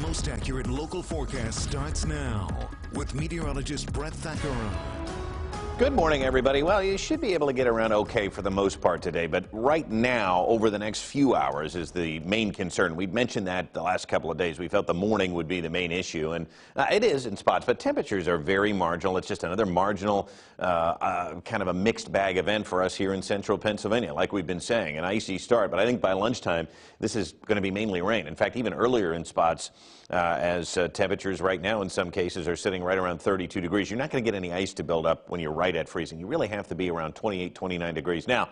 most accurate local forecast starts now with meteorologist Brett Thackeron. Good morning, everybody. Well, you should be able to get around okay for the most part today, but right now, over the next few hours is the main concern. We've mentioned that the last couple of days. We felt the morning would be the main issue, and it is in spots, but temperatures are very marginal. It's just another marginal kind of a mixed bag event for us here in central Pennsylvania, like we've been saying, an icy start, but I think by lunchtime, this is going to be mainly rain. In fact, even earlier in spots, as temperatures right now in some cases are sitting right around 32 degrees. You're not going to get any ice to build up when you're right at freezing. You really have to be around 28, 29 degrees. Now,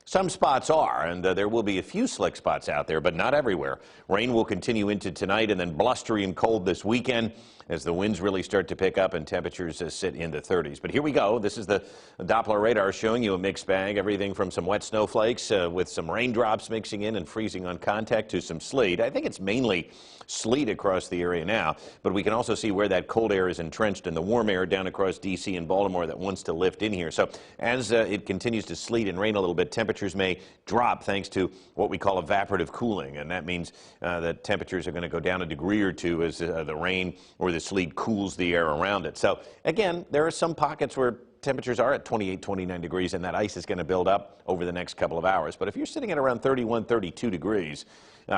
some spots are, and there will be a few slick spots out there, but not everywhere. Rain will continue into tonight and then blustery and cold this weekend as the winds really start to pick up and temperatures sit in the 30s. But here we go. This is the Doppler radar showing you a mixed bag, everything from some wet snowflakes with some raindrops mixing in and freezing on contact to some sleet. I think it's mainly sleet across the area now, but we can also see where that cold air is entrenched in the warm air down across D.C. and Baltimore that wants to lift in here. So as it continues to sleet and rain a little bit, temperatures may drop thanks to what we call evaporative cooling, and that means that temperatures are going to go down a degree or two as the rain or the sleet cools the air around it. So again, there are some pockets where temperatures are at 28, 29 degrees, and that ice is going to build up over the next couple of hours. But if you're sitting at around 31, 32 degrees,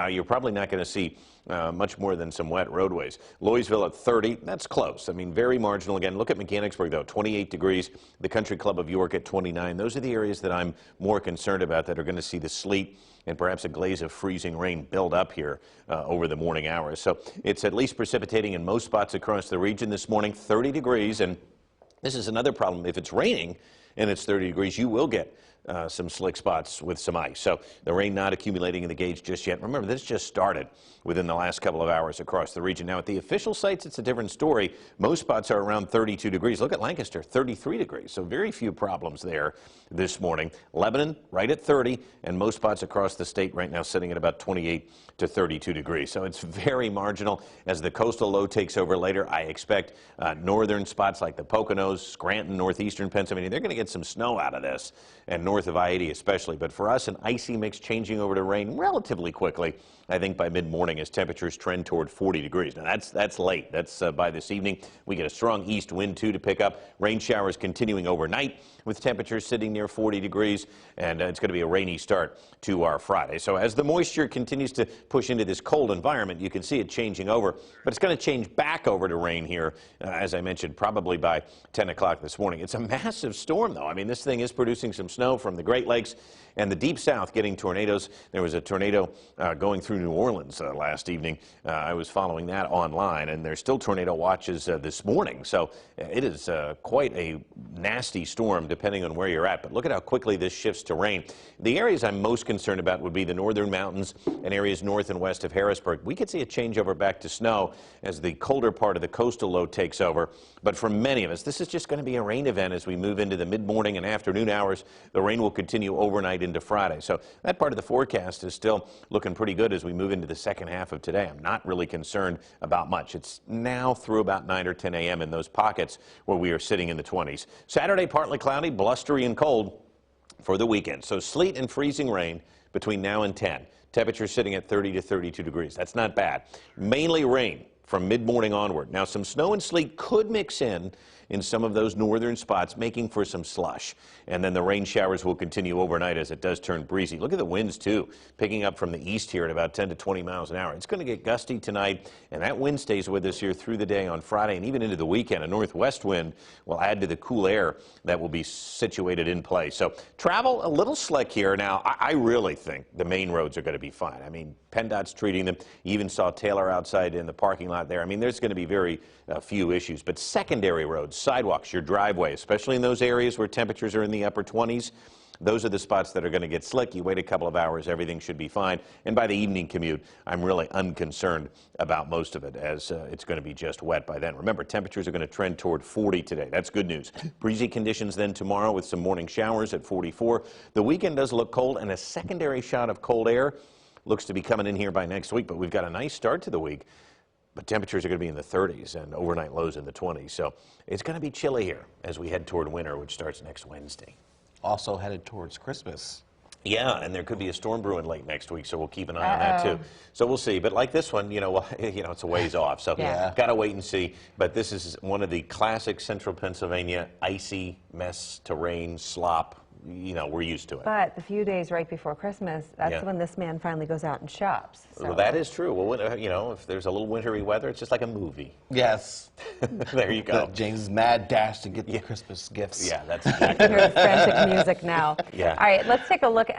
you're probably not going to see much more than some wet roadways. Louisville at 30, that's close. I mean, very marginal. Again, look at Mechanicsburg, though, 28 degrees. The Country Club of York at 29. Those are the areas that I'm more concerned about that are going to see the sleet and perhaps a glaze of freezing rain build up here over the morning hours. So it's at least precipitating in most spots across the region this morning, 30 degrees. And this is another problem. If it's raining and it's 30 degrees, you will get some slick spots with some ice. So the rain not accumulating in the gauge just yet. Remember, this just started within the last couple of hours across the region. Now, at the official sites, it's a different story. Most spots are around 32 degrees. Look at Lancaster, 33 degrees. So very few problems there this morning. Lebanon, right at 30, and most spots across the state right now sitting at about 28 to 32 degrees. So it's very marginal. As the coastal low takes over later, I expect northern spots like the Poconos, Scranton, northeastern Pennsylvania, they're going to get some snow out of this, and north of I-80 especially. But for us, an icy mix changing over to rain relatively quickly, I think by mid-morning as temperatures trend toward 40 degrees. Now, that's late. That's by this evening. We get a strong east wind, too, to pick up. Rain showers continuing overnight with temperatures sitting near 40 degrees, and it's going to be a rainy start to our Friday. So as the moisture continues to push into this cold environment, you can see it changing over, but it's going to change back over to rain here, as I mentioned, probably by 10 o'clock this morning. It's a massive storm, though. I mean, this thing is producing some snow from the Great Lakes and the Deep South getting tornadoes. There was a tornado going through New Orleans last evening. I was following that online, and there's still tornado watches this morning. So it is quite a nasty storm depending on where you're at. But look at how quickly this shifts to rain. The areas I'm most concerned about would be the northern mountains and areas north and west of Harrisburg. We could see a changeover back to snow as the colder part of the coastal low takes over. But for many of us, this is just going to be a rain event as we move into the mid-morning and afternoon hours. The rain will continue overnight into Friday. So that part of the forecast is still looking pretty good as we move into the second half of today. I'm not really concerned about much. It's now through about 9 or 10 a.m. in those pockets where we are sitting in the 20s. Saturday, partly cloudy, blustery and cold for the weekend. So sleet and freezing rain between now and 10. Temperatures sitting at 30 to 32 degrees. That's not bad. Mainly rain from mid-morning onward. Now, some snow and sleet could mix in some of those northern spots, making for some slush. And then the rain showers will continue overnight as it does turn breezy. Look at the winds, too, picking up from the east here at about 10 to 20 miles an hour. It's going to get gusty tonight, and that wind stays with us here through the day on Friday and even into the weekend. A northwest wind will add to the cool air that will be situated in place. So travel a little slick here. Now, I really think the main roads are going to be fine. I mean, PennDOT's treating them. You even saw Taylor outside in the parking lot there. I mean, there's going to be very few issues. But secondary roads, sidewalks, your driveway, especially in those areas where temperatures are in the upper 20s, those are the spots that are going to get slick. You wait a couple of hours, everything should be fine. And by the evening commute, I'm really unconcerned about most of it as it's going to be just wet by then. Remember, temperatures are going to trend toward 40 today. That's good news. Breezy conditions then tomorrow with some morning showers at 44. The weekend does look cold, and a secondary shot of cold air looks to be coming in here by next week. But we've got a nice start to the week. But temperatures are going to be in the 30s and overnight lows in the 20s. So it's going to be chilly here as we head toward winter, which starts next Wednesday. Also headed towards Christmas. Yeah, and there could be a storm brewing late next week, so we'll keep an eye on that too. So we'll see. But like this one, well, it's a ways off, so gotta wait and see. But this is one of the classic Central Pennsylvania icy mess terrain slop. We're used to it. But the few days right before Christmas, that's when this man finally goes out and shops. So. Well, that is true. Well, if there's a little wintry weather, it's just like a movie. Yes. There you go. James's mad dash to get the Christmas gifts. Yeah, that's exactly Hear the frantic music now. Yeah. All right, let's take a look at